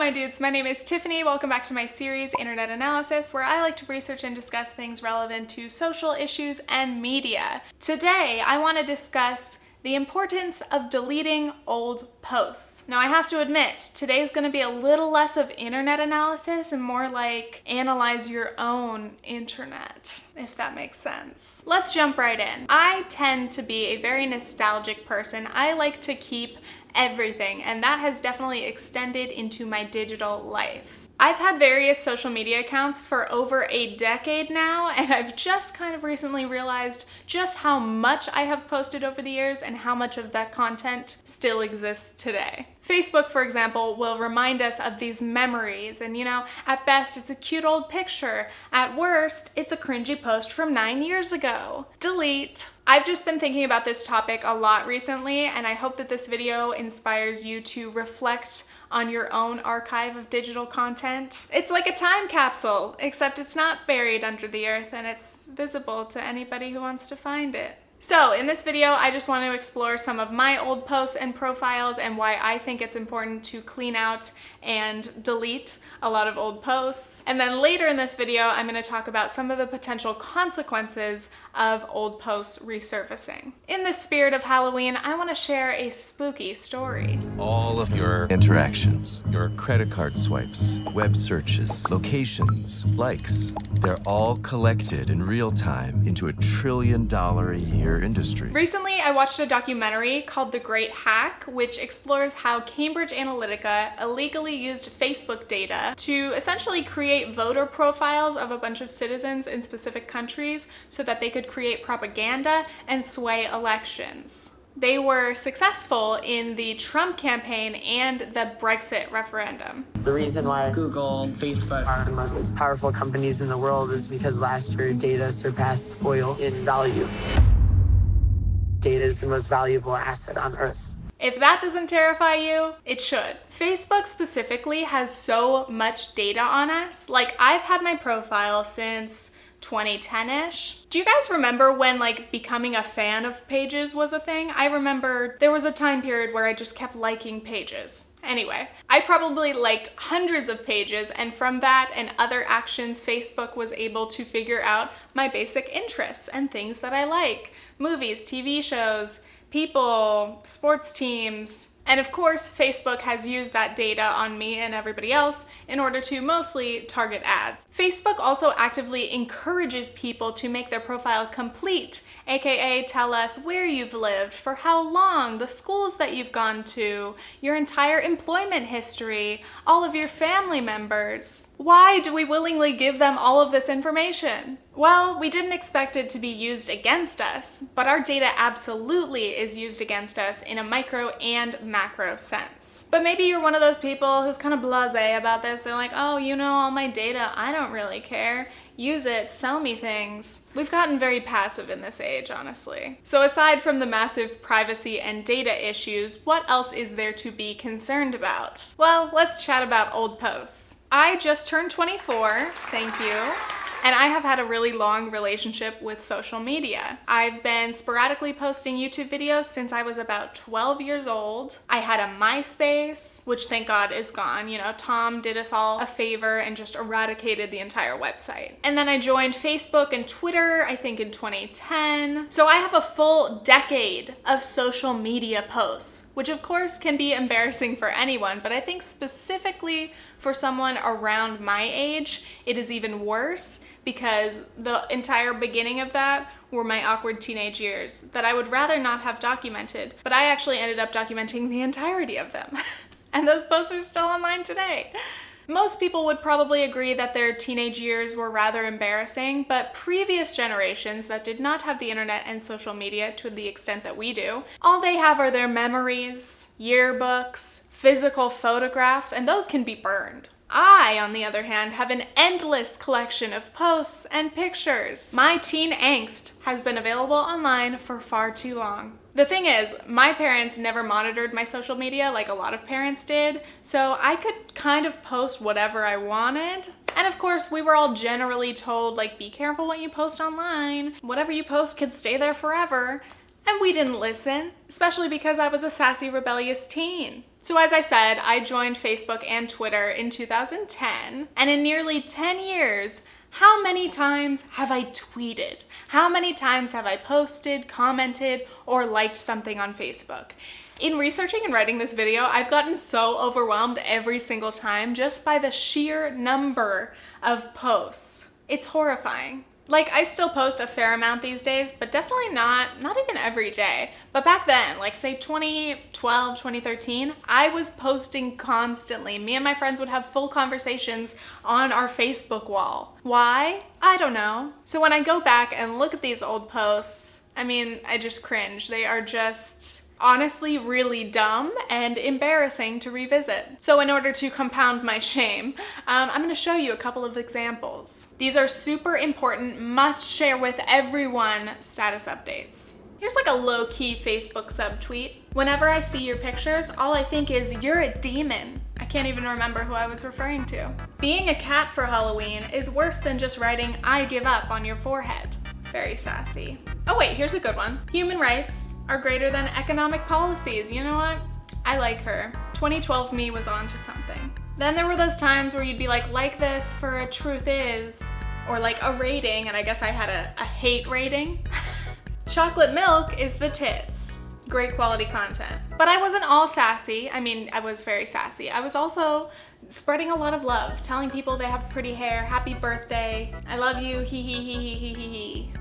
my dudes? My name is Tiffany. Welcome back to my series, Internet Analysis, where I like to research and discuss things relevant to social issues and media. Today, I want to discuss the importance of deleting old posts. Now, I have to admit, today is going to be a little less of internet analysis and more like analyze your own internet, if that makes sense. Let's jump right in. I tend to be a very nostalgic person. I like to keep everything, and that has definitely extended into my digital life. I've had various social media accounts for over a decade now, and I've just kind of recently realized just how much I have posted over the years and how much of that content still exists today. Facebook, for example, will remind us of these memories, and at best it's a cute old picture. At worst, it's a cringy post from 9 years ago. Delete. I've just been thinking about this topic a lot recently, and I hope that this video inspires you to reflect on your own archive of digital content. It's like a time capsule, except it's not buried under the earth and it's visible to anybody who wants to find it. So in this video, I just want to explore some of my old posts and profiles and why I think it's important to clean out and delete a lot of old posts. And then later in this video, I'm going to talk about some of the potential consequences of old posts resurfacing. In the spirit of Halloween, I want to share a spooky story. All of your interactions, your credit card swipes, web searches, locations, likes, they're all collected in real time into a $1 trillion a year industry. Recently, I watched a documentary called The Great Hack, which explores how Cambridge Analytica illegally used Facebook data to essentially create voter profiles of a bunch of citizens in specific countries so that they could create propaganda and sway elections. They were successful in the Trump campaign and the Brexit referendum. The reason why Google and Facebook are the most powerful companies in the world is because last year data surpassed oil in value. Data is the most valuable asset on Earth. If that doesn't terrify you, it should. Facebook specifically has so much data on us. Like, I've had my profile since 2010-ish. Do you guys remember when becoming a fan of pages was a thing? I remember there was a time period where I just kept liking pages. Anyway, I probably liked hundreds of pages, and from that and other actions, Facebook was able to figure out my basic interests and things that I like. Movies, TV shows, people, sports teams. And of course, Facebook has used that data on me and everybody else in order to mostly target ads. Facebook also actively encourages people to make their profile complete, aka tell us where you've lived, for how long, the schools that you've gone to, your entire employment history, all of your family members. Why do we willingly give them all of this information? Well, we didn't expect it to be used against us, but our data absolutely is used against us in a micro and macro sense. But maybe you're one of those people who's kind of blasé about this. They're like, oh, all my data, I don't really care. Use it, sell me things. We've gotten very passive in this age, honestly. So aside from the massive privacy and data issues, what else is there to be concerned about? Well, let's chat about old posts. I just turned 24, thank you. And I have had a really long relationship with social media. I've been sporadically posting YouTube videos since I was about 12 years old. I had a MySpace, which thank God is gone. Tom did us all a favor and just eradicated the entire website. And then I joined Facebook and Twitter, I think in 2010. So I have a full decade of social media posts, which of course can be embarrassing for anyone, but I think specifically for someone around my age, it is even worse because the entire beginning of that were my awkward teenage years that I would rather not have documented, but I actually ended up documenting the entirety of them. And those posts are still online today. Most people would probably agree that their teenage years were rather embarrassing, but previous generations that did not have the internet and social media to the extent that we do, all they have are their memories, yearbooks, physical photographs, and those can be burned. I, on the other hand, have an endless collection of posts and pictures. My teen angst has been available online for far too long. The thing is, my parents never monitored my social media like a lot of parents did, so I could kind of post whatever I wanted. And of course, we were all generally told, be careful what you post online. Whatever you post could stay there forever. And we didn't listen, especially because I was a sassy, rebellious teen. So as I said, I joined Facebook and Twitter in 2010, and in nearly 10 years, how many times have I tweeted? How many times have I posted, commented, or liked something on Facebook? In researching and writing this video, I've gotten so overwhelmed every single time just by the sheer number of posts. It's horrifying. Like, I still post a fair amount these days, but definitely not even every day. But back then, like say 2012, 2013, I was posting constantly. Me and my friends would have full conversations on our Facebook wall. Why? I don't know. So when I go back and look at these old posts, I mean, I just cringe. They are just honestly really dumb and embarrassing to revisit. So in order to compound my shame, I'm gonna show you a couple of examples. These are super important, must share with everyone status updates. Here's like a low-key Facebook subtweet. Whenever I see your pictures, all I think is, you're a demon. I can't even remember who I was referring to. Being a cat for Halloween is worse than just writing, I give up on your forehead. Very sassy. Oh wait, here's a good one. Human rights are greater than economic policies. You know what? I like her. 2012 me was on to something. Then there were those times where you'd be like this for a truth is, or like a rating, and I guess I had a hate rating. Chocolate milk is the tits. Great quality content. But I wasn't all sassy. I mean, I was very sassy. I was also spreading a lot of love, telling people they have pretty hair, happy birthday, I love you, hee hee hee hee hee hee hee.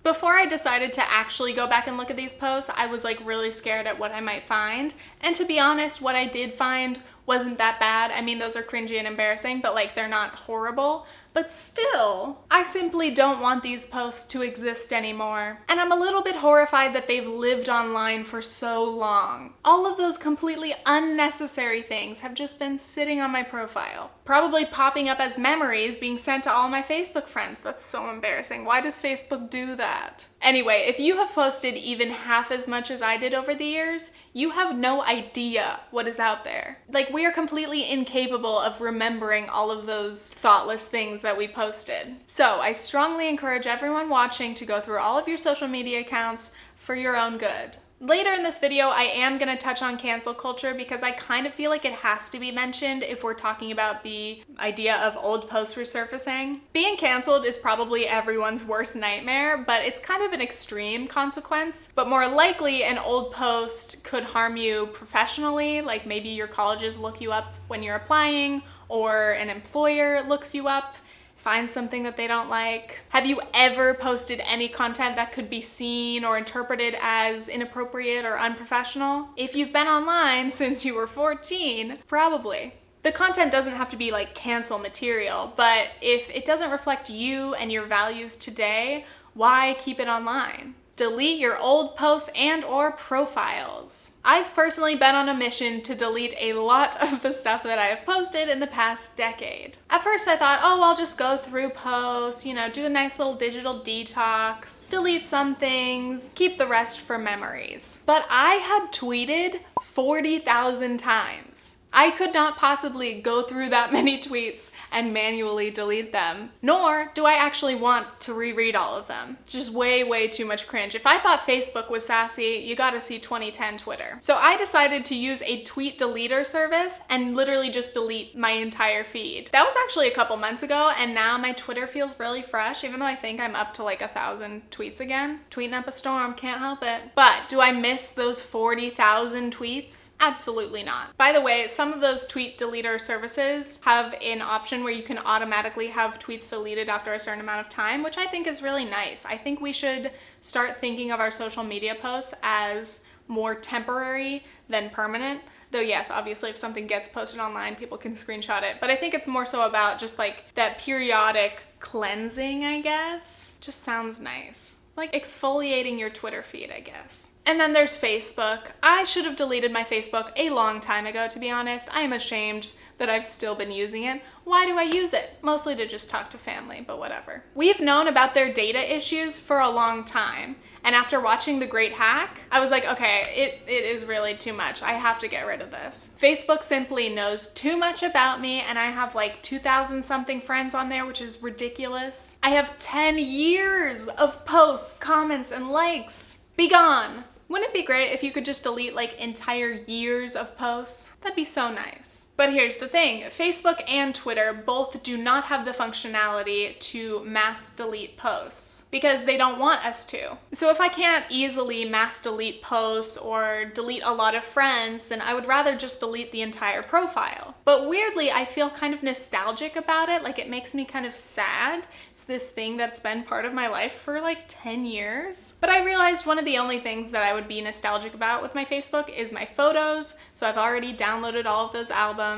Before I decided to actually go back and look at these posts, I was like really scared at what I might find. And to be honest, what I did find wasn't that bad. I mean, those are cringy and embarrassing, but like they're not horrible. But still, I simply don't want these posts to exist anymore. And I'm a little bit horrified that they've lived online for so long. All of those completely unnecessary things have just been sitting on my profile, probably popping up as memories being sent to all my Facebook friends. That's so embarrassing. Why does Facebook do that? Anyway, if you have posted even half as much as I did over the years, you have no idea what is out there. Like, we are completely incapable of remembering all of those thoughtless things that we posted. So I strongly encourage everyone watching to go through all of your social media accounts for your own good. Later in this video, I am going to touch on cancel culture because I kind of feel like it has to be mentioned if we're talking about the idea of old posts resurfacing. Being canceled is probably everyone's worst nightmare, but it's kind of an extreme consequence. But more likely, an old post could harm you professionally, like maybe your colleges look you up when you're applying, or an employer looks you up, finds something that they don't like. Have you ever posted any content that could be seen or interpreted as inappropriate or unprofessional? If you've been online since you were 14, probably. The content doesn't have to be like cancel material, but if it doesn't reflect you and your values today, why keep it online? Delete your old posts and or profiles. I've personally been on a mission to delete a lot of the stuff that I have posted in the past decade. At first I thought, oh, I'll just go through posts, you know, do a nice little digital detox, delete some things, keep the rest for memories. But I had tweeted 40,000 times. I could not possibly go through that many tweets and manually delete them, nor do I actually want to reread all of them. It's just way, way too much cringe. If I thought Facebook was sassy, you gotta see 2010 Twitter. So I decided to use a tweet deleter service and literally just delete my entire feed. That was actually a couple months ago, and now my Twitter feels really fresh, even though I think I'm up to like 1,000 tweets again. Tweeting up a storm, can't help it. But do I miss those 40,000 tweets? Absolutely not. By the way, some of those tweet deleter services have an option where you can automatically have tweets deleted after a certain amount of time, which I think is really nice. I think we should start thinking of our social media posts as more temporary than permanent. Though yes, obviously if something gets posted online, people can screenshot it. But I think it's more so about just like that periodic cleansing, I guess. Just sounds nice. Like exfoliating your Twitter feed, I guess. And then there's Facebook. I should have deleted my Facebook a long time ago, to be honest. I am ashamed that I've still been using it. Why do I use it? Mostly to just talk to family, but whatever. We've known about their data issues for a long time. And after watching The Great Hack, I was like, okay, it is really too much. I have to get rid of this. Facebook simply knows too much about me, and I have like 2,000 something friends on there, which is ridiculous. I have 10 years of posts, comments, and likes. Be gone. Wouldn't it be great if you could just delete like entire years of posts? That'd be so nice. But here's the thing, Facebook and Twitter both do not have the functionality to mass delete posts because they don't want us to. So if I can't easily mass delete posts or delete a lot of friends, then I would rather just delete the entire profile. But weirdly, I feel kind of nostalgic about it, like it makes me kind of sad. It's this thing that's been part of my life for like 10 years. But I realized one of the only things that I would be nostalgic about with my Facebook is my photos, so I've already downloaded all of those albums.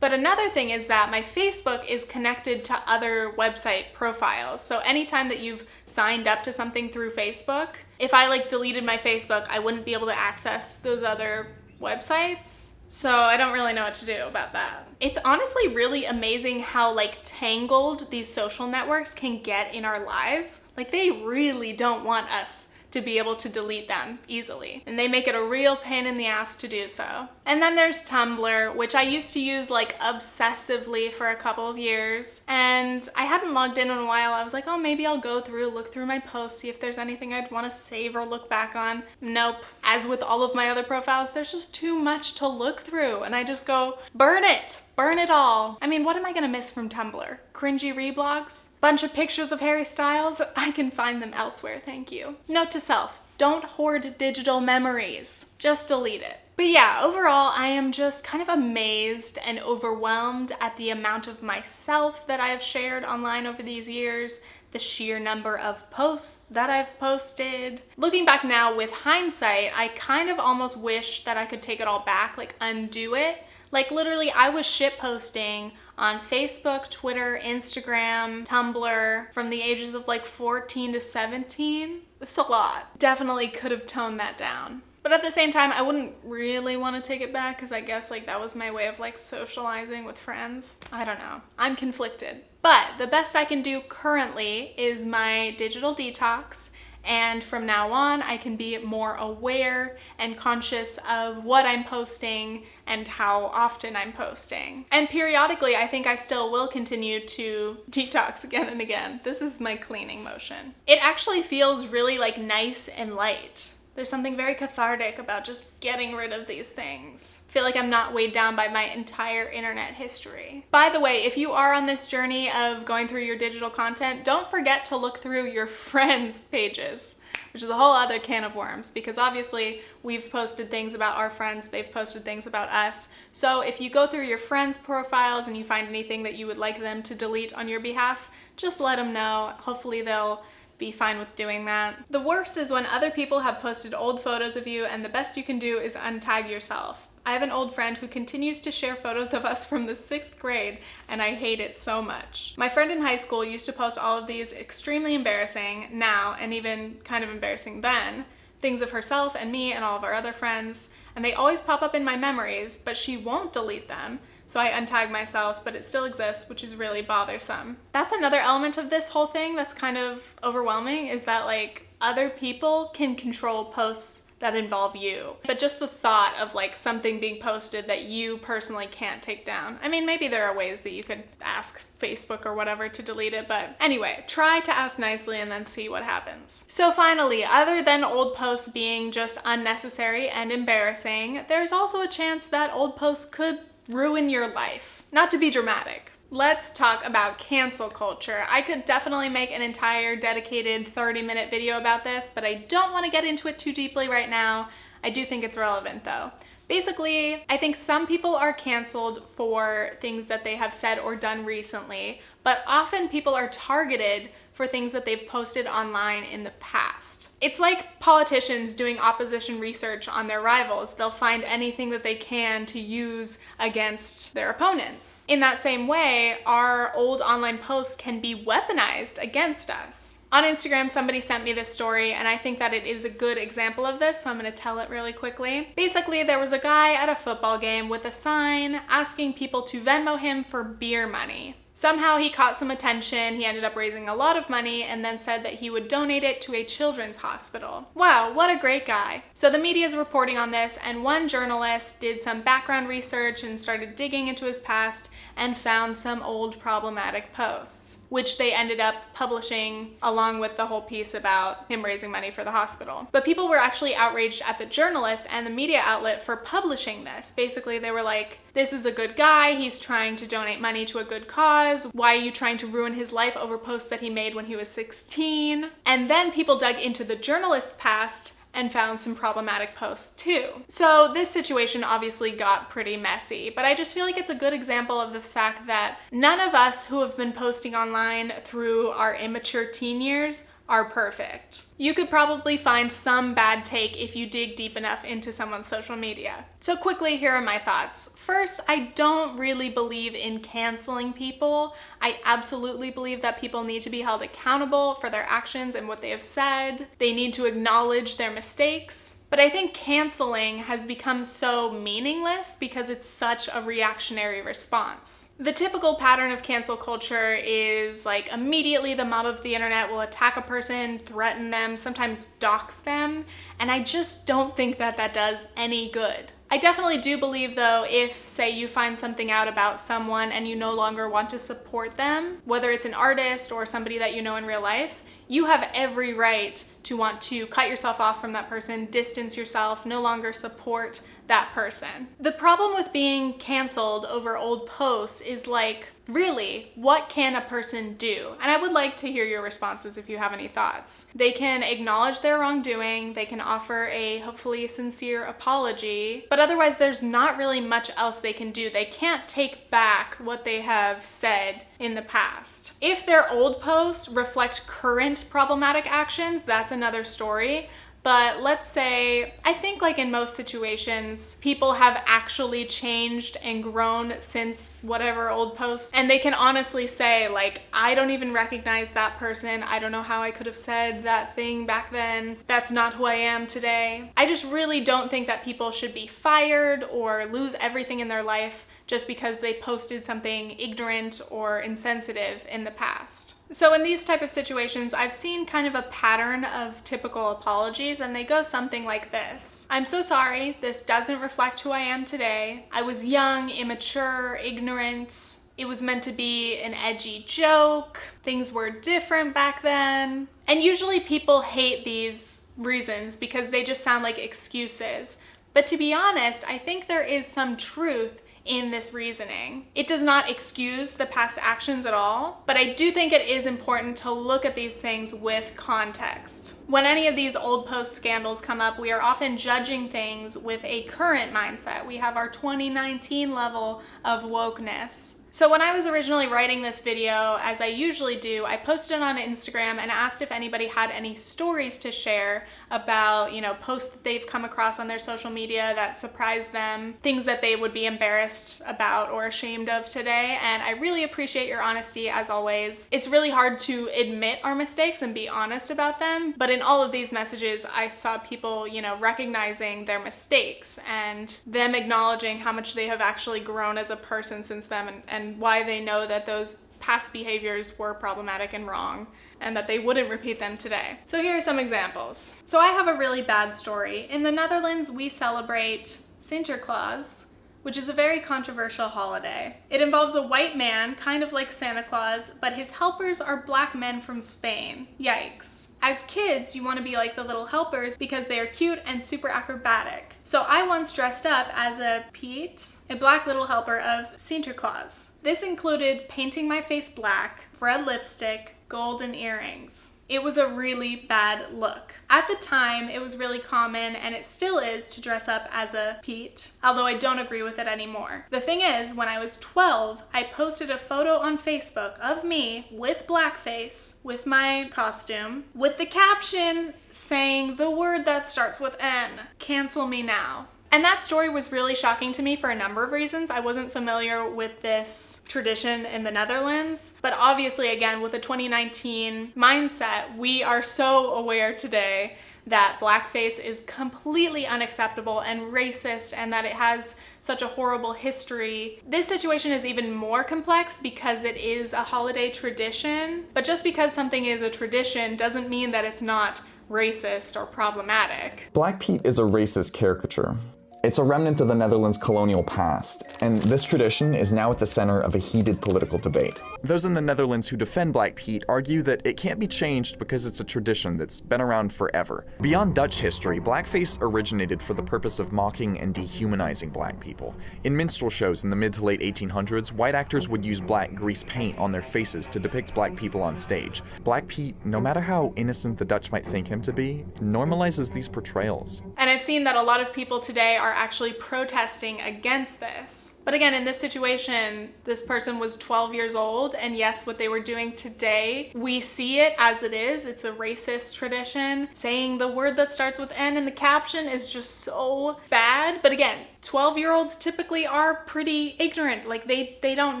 But another thing is that my Facebook is connected to other website profiles. So anytime that you've signed up to something through Facebook, if I like deleted my Facebook, I wouldn't be able to access those other websites. So I don't really know what to do about that. It's honestly really amazing how like tangled these social networks can get in our lives. Like they really don't want us to be able to delete them easily. And they make it a real pain in the ass to do so. And then there's Tumblr, which I used to use like obsessively for a couple of years. And I hadn't logged in a while. I was like, oh, maybe I'll look through my posts, see if there's anything I'd want to save or look back on. Nope. As with all of my other profiles, there's just too much to look through. And I just go, burn it. Burn it all. I mean, what am I gonna miss from Tumblr? Cringy reblogs? Bunch of pictures of Harry Styles? I can find them elsewhere, thank you. Note to self, don't hoard digital memories. Just delete it. But yeah, overall, I am just kind of amazed and overwhelmed at the amount of myself that I have shared online over these years, the sheer number of posts that I've posted. Looking back now with hindsight, I kind of almost wish that I could take it all back, like undo it. Like literally I was shitposting on Facebook, Twitter, Instagram, Tumblr from the ages of like 14 to 17. It's a lot. Definitely could have toned that down. But at the same time, I wouldn't really want to take it back because I guess like that was my way of like socializing with friends. I don't know. I'm conflicted. But the best I can do currently is my digital detox. And from now on, I can be more aware and conscious of what I'm posting and how often I'm posting. And periodically, I think I still will continue to detox again and again. This is my cleaning motion. It actually feels really like nice and light. There's something very cathartic about just getting rid of these things. I feel like I'm not weighed down by my entire internet history. By the way, if you are on this journey of going through your digital content, don't forget to look through your friends' pages, which is a whole other can of worms because obviously we've posted things about our friends, they've posted things about us. So if you go through your friends' profiles and you find anything that you would like them to delete on your behalf, just let them know. Hopefully they'll be fine with doing that. The worst is when other people have posted old photos of you and the best you can do is untag yourself. I have an old friend who continues to share photos of us from the 6th grade and I hate it so much. My friend in high school used to post all of these extremely embarrassing now and even kind of embarrassing then things of herself and me and all of our other friends, and they always pop up in my memories, but she won't delete them. So I untag myself, but it still exists, which is really bothersome. That's another element of this whole thing that's kind of overwhelming, is that like other people can control posts that involve you. But just the thought of like something being posted that you personally can't take down. I mean, maybe there are ways that you could ask Facebook or whatever to delete it, but anyway, try to ask nicely and then see what happens. So finally, other than old posts being just unnecessary and embarrassing, there's also a chance that old posts could ruin your life. Not to be dramatic. Let's talk about cancel culture. I could definitely make an entire dedicated 30-minute video about this, but I don't want to get into it too deeply right now. I do think it's relevant though. Basically, I think some people are canceled for things that they have said or done recently, but often people are targeted for things that they've posted online in the past. It's like politicians doing opposition research on their rivals. They'll find anything that they can to use against their opponents. In that same way, our old online posts can be weaponized against us. On Instagram, somebody sent me this story, and I think that it is a good example of this, so I'm gonna tell it really quickly. Basically, there was a guy at a football game with a sign asking people to Venmo him for beer money. Somehow he caught some attention, he ended up raising a lot of money, and then said that he would donate it to a children's hospital. Wow, what a great guy. So the media is reporting on this, and one journalist did some background research and started digging into his past and found some old problematic posts. which they ended up publishing along with the whole piece about him raising money for the hospital. But people were actually outraged at the journalist and the media outlet for publishing this. Basically, they were like, this is a good guy, he's trying to donate money to a good cause. Why are you trying to ruin his life over posts that he made when he was 16? And then people dug into the journalist's past and found some problematic posts too. So this situation obviously got pretty messy, but I just feel like it's a good example of the fact that none of us who have been posting online through our immature teen years are perfect. You could probably find some bad take if you dig deep enough into someone's social media. So quickly, here are my thoughts. First, I don't really believe in canceling people. I absolutely believe that people need to be held accountable for their actions and what they have said. They need to acknowledge their mistakes. But I think canceling has become so meaningless because it's such a reactionary response. The typical pattern of cancel culture is like immediately the mob of the internet will attack a person, threaten them, sometimes dox them, and I just don't think that that does any good. I definitely do believe though, if say you find something out about someone and you no longer want to support them, whether it's an artist or somebody that you know in real life, you have every right to want to cut yourself off from that person, distance yourself, no longer support that person. The problem with being canceled over old posts is like, really, what can a person do? And I would like to hear your responses if you have any thoughts. They can acknowledge their wrongdoing, they can offer a hopefully sincere apology, but otherwise there's not really much else they can do. They can't take back what they have said in the past. If their old posts reflect current problematic actions, that's another story. But let's say, I think like in most situations, people have actually changed and grown since whatever old post. And they can honestly say like, I don't even recognize that person. I don't know how I could have said that thing back then. That's not who I am today. I just really don't think that people should be fired or lose everything in their life just because they posted something ignorant or insensitive in the past. So in these type of situations, I've seen kind of a pattern of typical apologies, and they go something like this. I'm so sorry, this doesn't reflect who I am today. I was young, immature, ignorant. It was meant to be an edgy joke. Things were different back then. And usually people hate these reasons because they just sound like excuses. But to be honest, I think there is some truth in this reasoning. It does not excuse the past actions at all, but I do think it is important to look at these things with context. When any of these old post scandals come up, we are often judging things with a current mindset. We have our 2019 level of wokeness. So when I was originally writing this video, as I usually do, I posted it on Instagram and asked if anybody had any stories to share about, posts that they've come across on their social media that surprised them, things that they would be embarrassed about or ashamed of today. And I really appreciate your honesty as always. It's really hard to admit our mistakes and be honest about them, but in all of these messages, I saw people, recognizing their mistakes and them acknowledging how much they have actually grown as a person since then and why they know that those past behaviors were problematic and wrong and that they wouldn't repeat them today. So here are some examples. So I have a really bad story. In the Netherlands, we celebrate Sinterklaas, which is a very controversial holiday. It involves a white man, kind of like Santa Claus, but his helpers are black men from Spain. Yikes. As kids, you want to be like the little helpers because they are cute and super acrobatic. So I once dressed up as a Pete, a black little helper of Sinterklaas. This included painting my face black, red lipstick, golden earrings. It was a really bad look. At the time, it was really common, and it still is, to dress up as a Pete, although I don't agree with it anymore. The thing is, when I was 12, I posted a photo on Facebook of me with blackface, with my costume, with the caption saying the word that starts with N, cancel me now. And that story was really shocking to me for a number of reasons. I wasn't familiar with this tradition in the Netherlands, but obviously, again, with a 2019 mindset, we are so aware today that blackface is completely unacceptable and racist and that it has such a horrible history. This situation is even more complex because it is a holiday tradition, but just because something is a tradition doesn't mean that it's not racist or problematic. Black Pete is a racist caricature. It's a remnant of the Netherlands' colonial past, and this tradition is now at the center of a heated political debate. Those in the Netherlands who defend Black Pete argue that it can't be changed because it's a tradition that's been around forever. Beyond Dutch history, blackface originated for the purpose of mocking and dehumanizing Black people. In minstrel shows in the mid to late 1800s, white actors would use black grease paint on their faces to depict Black people on stage. Black Pete, no matter how innocent the Dutch might think him to be, normalizes these portrayals. And I've seen that a lot of people today are actually protesting against this. But again, in this situation, this person was 12 years old, and yes, what they were doing today, we see it as it is. It's a racist tradition. Saying the word that starts with N in the caption is just so bad. But again, 12-year-olds typically are pretty ignorant. Like they don't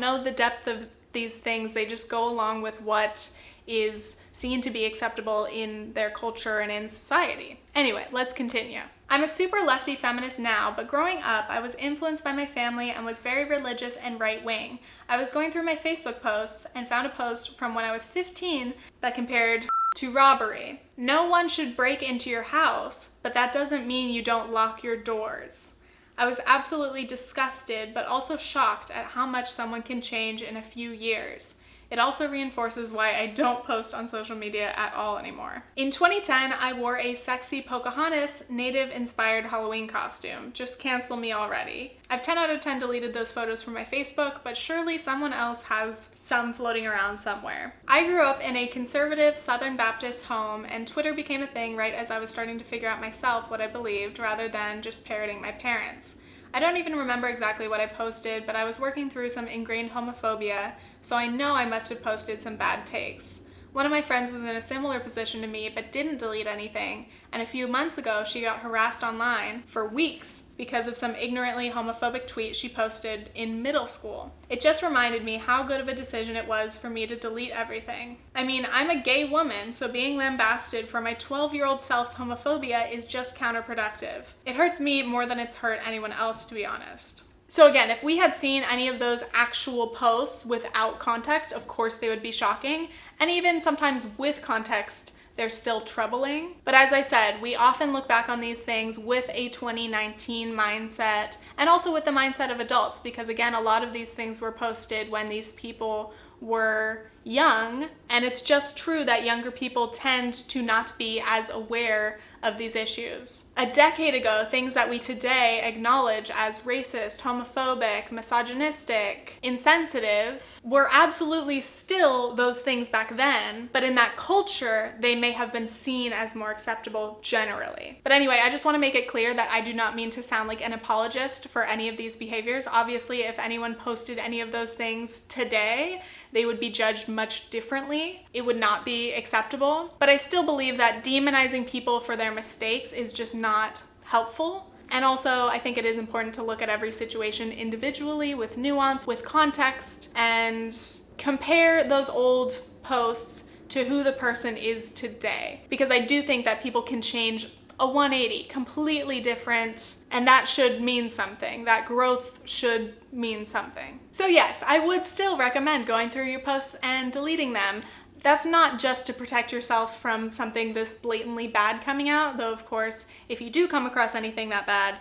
know the depth of these things. They just go along with what is seen to be acceptable in their culture and in society. Anyway, let's continue. I'm a super lefty feminist now, but growing up, I was influenced by my family and was very religious and right-wing. I was going through my Facebook posts and found a post from when I was 15 that compared to robbery. No one should break into your house, but that doesn't mean you don't lock your doors. I was absolutely disgusted, but also shocked at how much someone can change in a few years. It also reinforces why I don't post on social media at all anymore. In 2010, I wore a sexy Pocahontas native-inspired Halloween costume. Just cancel me already. I've 10 out of 10 deleted those photos from my Facebook, but surely someone else has some floating around somewhere. I grew up in a conservative Southern Baptist home, and Twitter became a thing right as I was starting to figure out myself what I believed, rather than just parroting my parents. I don't even remember exactly what I posted, but I was working through some ingrained homophobia, so I know I must have posted some bad takes. One of my friends was in a similar position to me, but didn't delete anything, and a few months ago she got harassed online for weeks because of some ignorantly homophobic tweet she posted in middle school. It just reminded me how good of a decision it was for me to delete everything. I mean, I'm a gay woman, so being lambasted for my 12-year-old self's homophobia is just counterproductive. It hurts me more than it's hurt anyone else, to be honest. So again, if we had seen any of those actual posts without context, of course they would be shocking. And even sometimes with context, they're still troubling. But as I said, we often look back on these things with a 2019 mindset, and also with the mindset of adults, because again, a lot of these things were posted when these people were young, and it's just true that younger people tend to not be as aware of these issues. A decade ago, things that we today acknowledge as racist, homophobic, misogynistic, insensitive, were absolutely still those things back then, but in that culture, they may have been seen as more acceptable generally. But anyway, I just want to make it clear that I do not mean to sound like an apologist for any of these behaviors. Obviously, if anyone posted any of those things today, they would be judged much differently. It would not be acceptable. But I still believe that demonizing people for their mistakes is just not helpful. And also, I think it is important to look at every situation individually with nuance, with context, and compare those old posts to who the person is today. Because I do think that people can change a 180, completely different, and that should mean something. That growth should mean something. So yes, I would still recommend going through your posts and deleting them. That's not just to protect yourself from something this blatantly bad coming out, though of course, if you do come across anything that bad,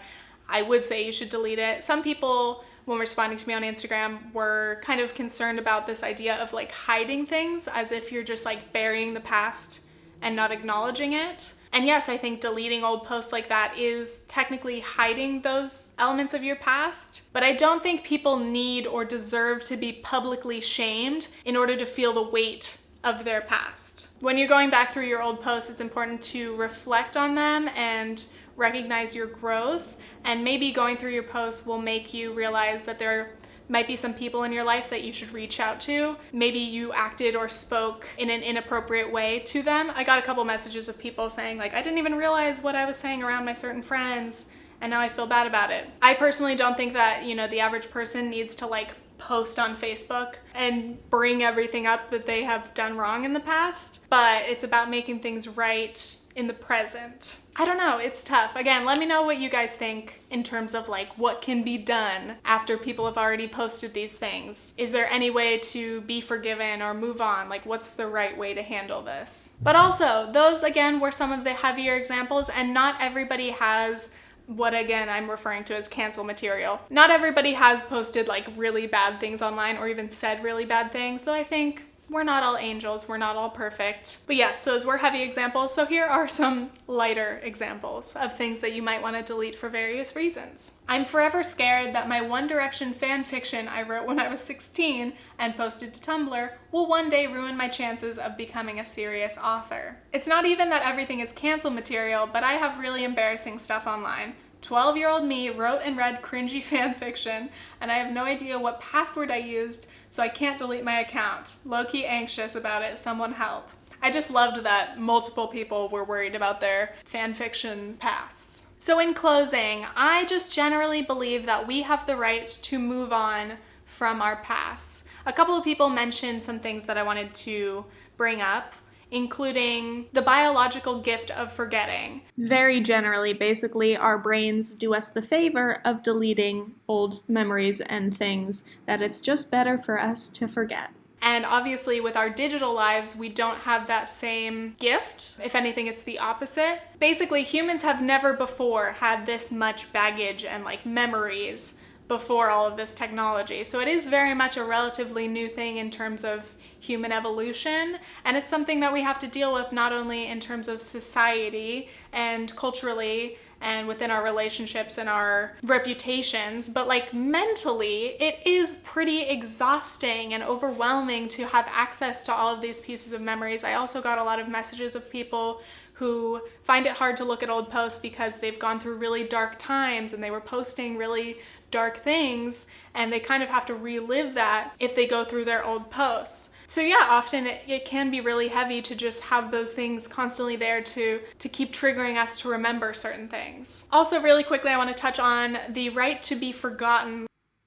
I would say you should delete it. Some people, when responding to me on Instagram, were kind of concerned about this idea of like hiding things, as if you're just like burying the past and not acknowledging it. And yes, I think deleting old posts like that is technically hiding those elements of your past, but I don't think people need or deserve to be publicly shamed in order to feel the weight of their past. When you're going back through your old posts, it's important to reflect on them and recognize your growth, and maybe going through your posts will make you realize that there might be some people in your life that you should reach out to. Maybe you acted or spoke in an inappropriate way to them. I got a couple messages of people saying like, I didn't even realize what I was saying around my certain friends, and now I feel bad about it. I personally don't think that, the average person needs to like post on Facebook and bring everything up that they have done wrong in the past, but it's about making things right in the present. I don't know, it's tough. Again, let me know what you guys think in terms of like what can be done after people have already posted these things. Is there any way to be forgiven or move on? Like, what's the right way to handle this? But also, those again were some of the heavier examples, and not everybody has what again I'm referring to as cancel material. Not everybody has posted like really bad things online or even said really bad things, though I think we're not all angels, we're not all perfect. But yes, those were heavy examples, so here are some lighter examples of things that you might want to delete for various reasons. I'm forever scared that my One Direction fan fiction I wrote when I was 16 and posted to Tumblr will one day ruin my chances of becoming a serious author. It's not even that everything is cancel material, but I have really embarrassing stuff online. 12-year-old me wrote and read cringy fan fiction, and I have no idea what password I used, so I can't delete my account. Low-key anxious about it, someone help. I just loved that multiple people were worried about their fan fiction pasts. So in closing, I just generally believe that we have the right to move on from our pasts. A couple of people mentioned some things that I wanted to bring up, including the biological gift of forgetting. Very generally, basically, our brains do us the favor of deleting old memories and things that it's just better for us to forget. And obviously with our digital lives, we don't have that same gift. If anything, it's the opposite. Basically, humans have never before had this much baggage and like memories before all of this technology. So it is very much a relatively new thing in terms of human evolution, and it's something that we have to deal with not only in terms of society and culturally and within our relationships and our reputations, but like mentally, it is pretty exhausting and overwhelming to have access to all of these pieces of memories. I also got a lot of messages of people who find it hard to look at old posts because they've gone through really dark times and they were posting really dark things, and they kind of have to relive that if they go through their old posts. So yeah, often it can be really heavy to just have those things constantly there to keep triggering us to remember certain things. Also, really quickly, I want to touch on the right to be forgotten.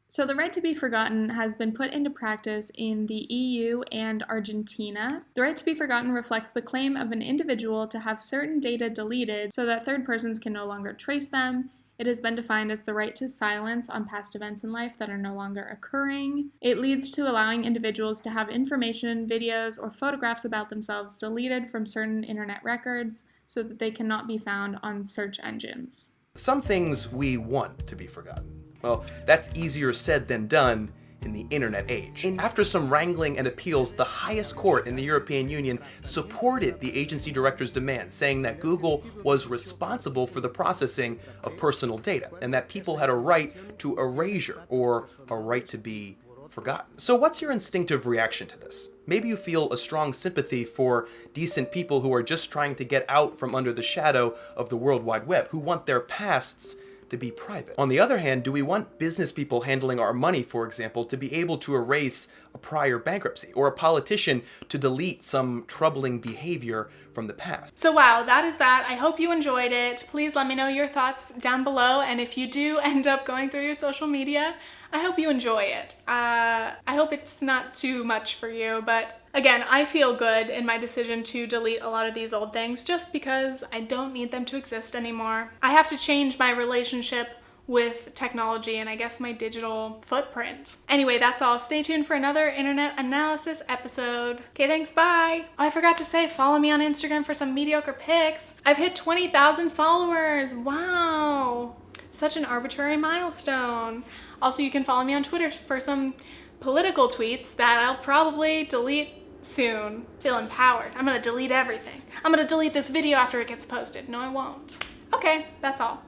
So the right to be forgotten has been put into practice in the EU and Argentina. The right to be forgotten reflects the claim of an individual to have certain data deleted so that third persons can no longer trace them. It has been defined as the right to silence on past events in life that are no longer occurring. It leads to allowing individuals to have information, videos, or photographs about themselves deleted from certain internet records so that they cannot be found on search engines. Some things we want to be forgotten. Well, that's easier said than done in the internet age. And after some wrangling and appeals, the highest court in the European Union supported the agency director's demand, saying that Google was responsible for the processing of personal data and that people had a right to erasure or a right to be forgotten. So what's your instinctive reaction to this? Maybe you feel a strong sympathy for decent people who are just trying to get out from under the shadow of the World Wide Web, who want their pasts to be private. On the other hand, do we want business people handling our money, for example, to be able to erase a prior bankruptcy, or a politician to delete some troubling behavior from the past? So wow, that is that. I hope you enjoyed it. Please let me know your thoughts down below, and if you do end up going through your social media, I hope you enjoy it. I hope it's not too much for you, but again, I feel good in my decision to delete a lot of these old things just because I don't need them to exist anymore. I have to change my relationship with technology and I guess my digital footprint. Anyway, that's all. Stay tuned for another internet analysis episode. Okay, thanks, bye. Oh, I forgot to say, follow me on Instagram for some mediocre pics. I've hit 20,000 followers. Wow. Such an arbitrary milestone. Also, you can follow me on Twitter for some political tweets that I'll probably delete soon. Feel empowered. I'm gonna delete everything. I'm gonna delete this video after it gets posted. No, I won't. Okay, that's all.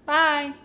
Bye.